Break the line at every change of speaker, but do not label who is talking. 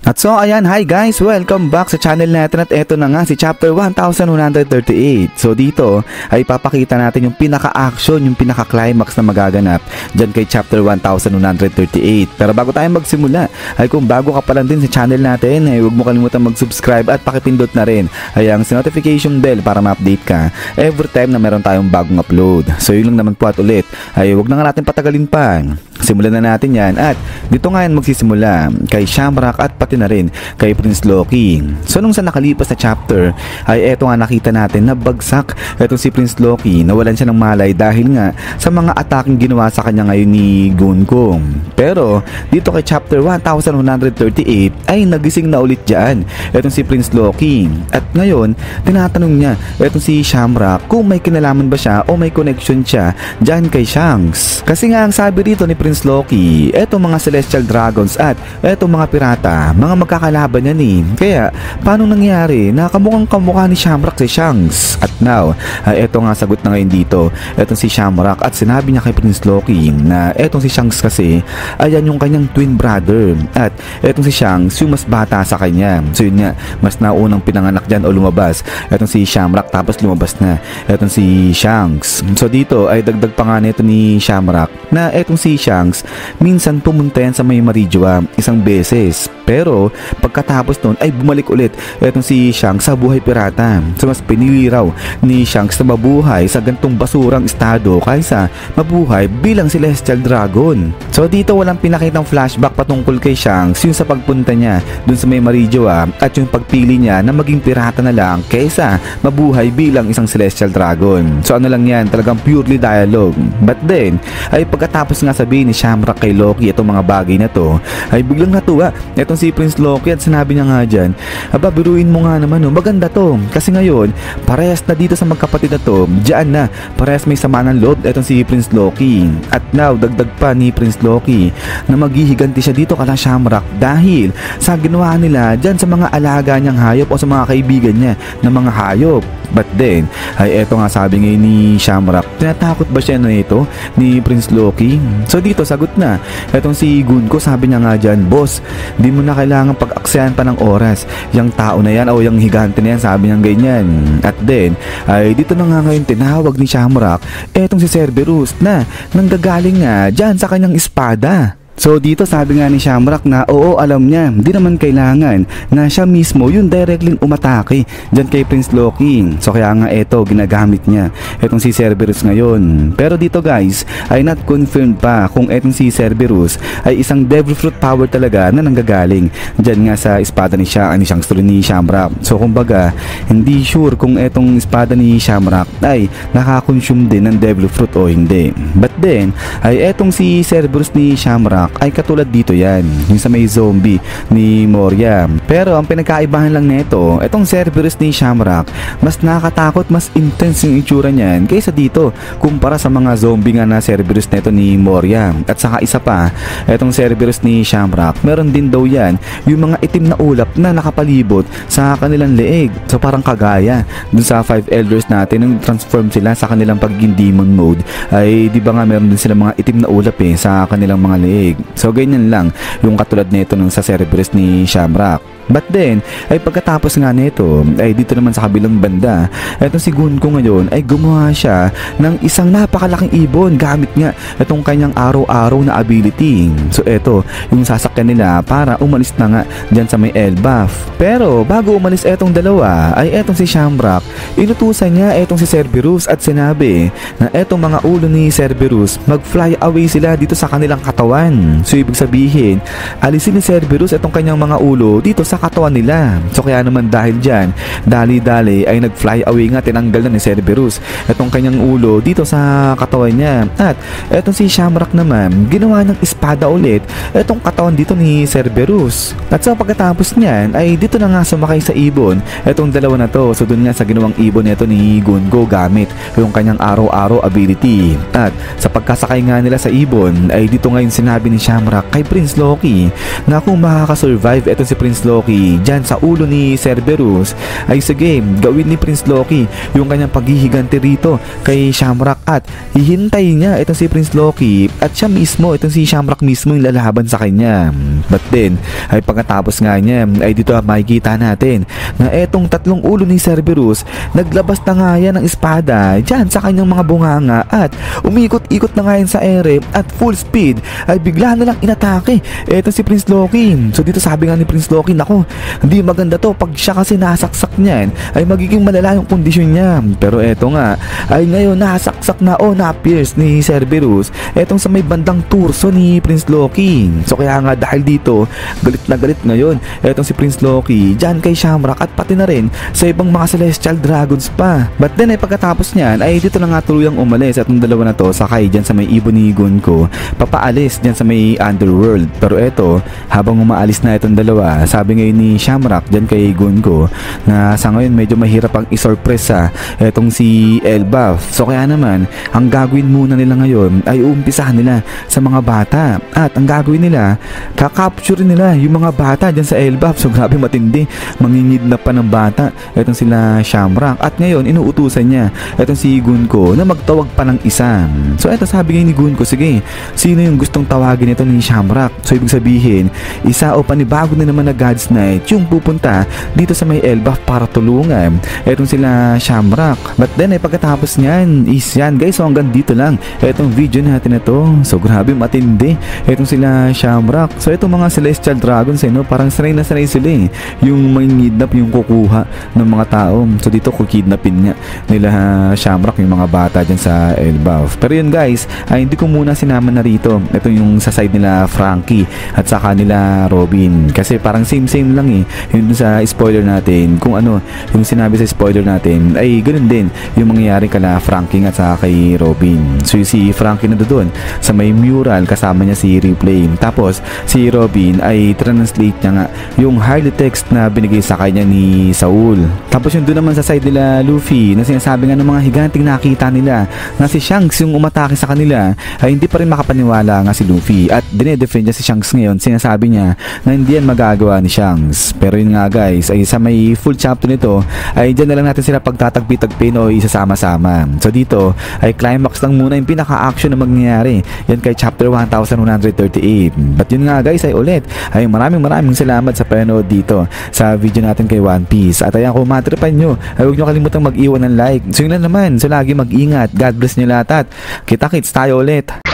At so ayan, hi guys! Welcome back sa channel natin at eto na nga si chapter 1138. So dito ay papakita natin yung pinaka-action, yung pinaka-climax na magaganap dyan kay chapter 1138. Pero bago tayo magsimula, ay kung bago ka pa lang din sa channel natin, ay huwag mo kalimutan mag-subscribe at pakipindot na rin ay ang notification bell para ma-update ka every time na meron tayong bagong upload. So yun lang naman po at ulit, ay huwag na nga natin patagalin pa. Simulan na natin yan at dito nga yan magsisimula kay Shamrock at pati na rin kay Prince Loki. So nung sa nakalipas na chapter ay eto nga nakita natin na bagsak etong si Prince Loki, nawalan siya ng malay dahil nga sa mga ataking ginawa sa kanya ngayon ni Gunko. Pero dito kay chapter 1138 ay nagising na ulit dyan etong si Prince Loki at ngayon tinatanong niya etong si Shamrock kung may kinalaman ba siya o may connection siya dyan kay Shanks. Kasi nga ang sabi dito ni Prince Loki, etong mga celestial dragons at etong mga pirata, mga magkakalaban yan eh. Kaya paano nangyari na kamukhang kamukha ni Shamrock si Shanks? At now, eto nga sagot na ngayon dito etong si Shamrock at sinabi niya kay Prince Loki na etong si Shanks kasi ayan yung kanyang twin brother at etong si Shanks yung mas bata sa kanya. So yun nga, mas naunang pinanganak dyan o lumabas etong si Shamrock tapos lumabas na etong si Shanks. So dito ay dagdag pa nga nito ni Shamrock na etong si Shanks minsan pumunta yan sa may Marijua isang beses. Pero pagkatapos nun ay bumalik ulit etong si Shanks sa buhay pirata. So mas pinili raw ni Shanks na mabuhay sa gantong basurang estado kaysa mabuhay bilang celestial dragon. So dito walang pinakitang flashback patungkol kay Shanks yung sa pagpunta niya dun sa may Marijua at yung pagpili niya na maging pirata na lang kaysa mabuhay bilang isang celestial dragon. So ano lang yan, talagang purely dialogue. But then ay pagkatapos nga sabihin ni Shamrock kay Loki itong mga bagay na to ay biglang natuwa etong si Prince Loki at sinabi niya nga dyan, aba biruin mo nga naman maganda to kasi ngayon parehas na dito sa magkapatid na to, dyan na parehas may sama ng loob etong si Prince Loki. At now dagdag pa ni Prince Loki na maghihiganti siya dito kala Shamrock dahil sa ginawa nila dyan sa mga alaga niyang hayop o sa mga kaibigan niya na mga hayop. But then ay eto nga sabi ngayon ni Shamrock, tinatakot ba siya na ito ni Prince Loki? So dito sagot na etong si Gunko, sabi niya nga dyan, boss, di mo na kailangan pag-aksayan pa ng oras yung tao na yan o yung higante na yan, sabi niya ganyan. At then ay dito na nga ngayon tinawag ni Shamrock etong si Cerberus na nanggagaling nga dyan sa kanyang espada. So dito sabi nga ni Shamrock na oo, alam niya, di naman kailangan na siya mismo yung directly umatake dyan kay Prince Loki. So kaya nga eto ginagamit niya etong si Cerberus ngayon. Pero dito guys ay not confirmed pa kung etong si Cerberus ay isang devil fruit power talaga na nanggagaling dyan nga sa espada ni Shanks ni Shamrock. So kumbaga hindi sure kung etong espada ni Shamrock ay nakakonsume din ng devil fruit o hindi. But then ay etong si Cerberus ni Shamrock ay katulad dito yan, yung sa may zombie ni Moria. Pero ang pinagkaibahan lang nito, etong Cerberus ni Shamrock mas nakakatakot, mas intense yung itsura niyan kaysa dito kumpara sa mga zombie nga na Cerberus nito ni Moria. At saka isa pa, etong Cerberus ni Shamrock meron din daw yan yung mga itim na ulap na nakapalibot sa kanilang leeg. So parang kagaya dun sa 5 elders natin nung transform sila sa kanilang pagiging demon mode ay di ba nga meron din sila mga itim na ulap sa kanilang mga leeg. So ganyan lang yung katulad nito nung sa Cerberus ni Shamrock. But then ay pagkatapos nga nito ay dito naman sa kabilang banda etong si Gunko ngayon ay gumawa siya ng isang napakalaking ibon gamit nga itong kanyang araw-araw na ability. So eto yung sasakyan nila para umalis na nga dyan sa may Elbaf. Pero bago umalis etong dalawa ay etong si Shamrock, inutusan niya etong si Cerberus at sinabi na etong mga ulo ni Cerberus mag-fly away sila dito sa kanilang katawan. So ibig sabihin alisin ni Cerberus etong kanyang mga ulo dito sa katawan nila. So kaya naman dahil dyan dali-dali ay nag-fly away nga, tinanggal na ni Cerberus etong kanyang ulo dito sa katawan niya. At etong si Shamrock naman ginawa ng espada ulit etong katawan dito ni Cerberus. At sa pagkatapos niyan ay dito na nga sumakay sa ibon etong dalawa na to. So dun nga sa ginawang ibon nito ni Gunko gamit yung kanyang araw-araw ability. At sa pagkasakay nga nila sa ibon ay dito ngayon sinabi ni Shamrock kay Prince Loki na kung makakasurvive eto si Prince Loki dyan sa ulo ni Cerberus ay sige, gawin ni Prince Loki yung kanyang paghihiganti rito kay Shamrock at hihintay niya itong si Prince Loki at siya mismo, itong si Shamrock mismo yung lalaban sa kanya. But then ay pagkatapos nga niya ay dito makikita natin na etong tatlong ulo ni Cerberus naglabas na nga yan ng espada dyan sa kanyang mga bunganga at umikot-ikot na nga yan sa ere at full speed ay bigla na lang inatake etong si Prince Loki. So dito sabi nga ni Prince Loki, nako, hindi maganda to, pag siya kasi nasaksak niyan ay magiging malala yung kondisyon niya. Pero eto nga ay ngayon nasaksak na o na-pierce ni Cerberus etong sa may bandang turso ni Prince Loki. So kaya nga dahil dito galit na galit ngayon etong si Prince Loki dyan kay Shamrock at pati na rin sa ibang mga Celestial Dragons pa. But then ay pagkatapos niyan ay dito na nga tuluyang umalis at yung dalawa na to sakay dyan sa may ibon ni Gunko papaalis dyan sa may underworld. Pero eto habang umaalis na itong dalawa, sabi ngayon ni Shamrock dyan kay Gunko na sa ngayon medyo mahirap ang isorpresa etong si Elbaf. So kaya naman ang gagawin muna nila ngayon ay uumpisahan nila sa mga bata at ang gagawin nila kakapture nila yung mga bata dyan sa Elbaf. So grabe matindi, mangingidnap pa ng bata etong sila Shamrock at ngayon inuutusan niya etong si Gunko na magtawag pa ng isa. So eto sabi ngayon ni Gunko, sige, sino yung gustong tawagin ito ni Shamrock? So ibig sabihin isa o panibago na naman na God's Knight yung pupunta dito sa may Elbaf para tulungan etong sila Shamrock. But then ay pagkatapos niyan is yan guys, so hanggang dito lang etong video natin na to. So grabe matindi etong sila Shamrock. So etong mga Celestial Dragons parang sanay na sanay sila yung mangingidnap yung kukuha ng mga tao. So dito kukidnapin nga nila Shamrock yung mga bata dyan sa Elbaf. Pero yun guys, ay hindi ko muna sinama na rito ito yung sa side nila Frankie at saka nila Robin kasi parang same lang yun sa spoiler natin, kung ano yung sinabi sa spoiler natin ay ganoon din yung mangyayari kala Frankie at saka kay Robin. So si Frankie na doon sa may mural kasama niya si Ripley, tapos si Robin ay translate niya nga yung highly text na binigay sa kanya ni Saul. Tapos yung doon naman sa side nila Luffy na sinasabi nga ng mga higanting nakita nila na si Shanks yung umatake sa kanila ay hindi pa rin makapaniwala nga si Luffy at dinedefend niya si Shanks ngayon. Sinasabi niya na hindi yan magagawa ni Shanks. Pero yun nga guys, ay sa may full chapter nito ay dyan na lang natin sila pagtatagpi-tagpin o isasama-sama. So dito ay climax lang muna yung pinaka-action na mangyayari yan kay chapter 1138. But yun nga guys ay ulit ay maraming salamat sa panood dito sa video natin kay One Piece. At ayan, kung matripan nyo ay huwag nyo kalimutang mag-iwan ng like. So yun lang naman, so lagi mag-ingat. God bless nyo lahat at kita-kits tayo ulit.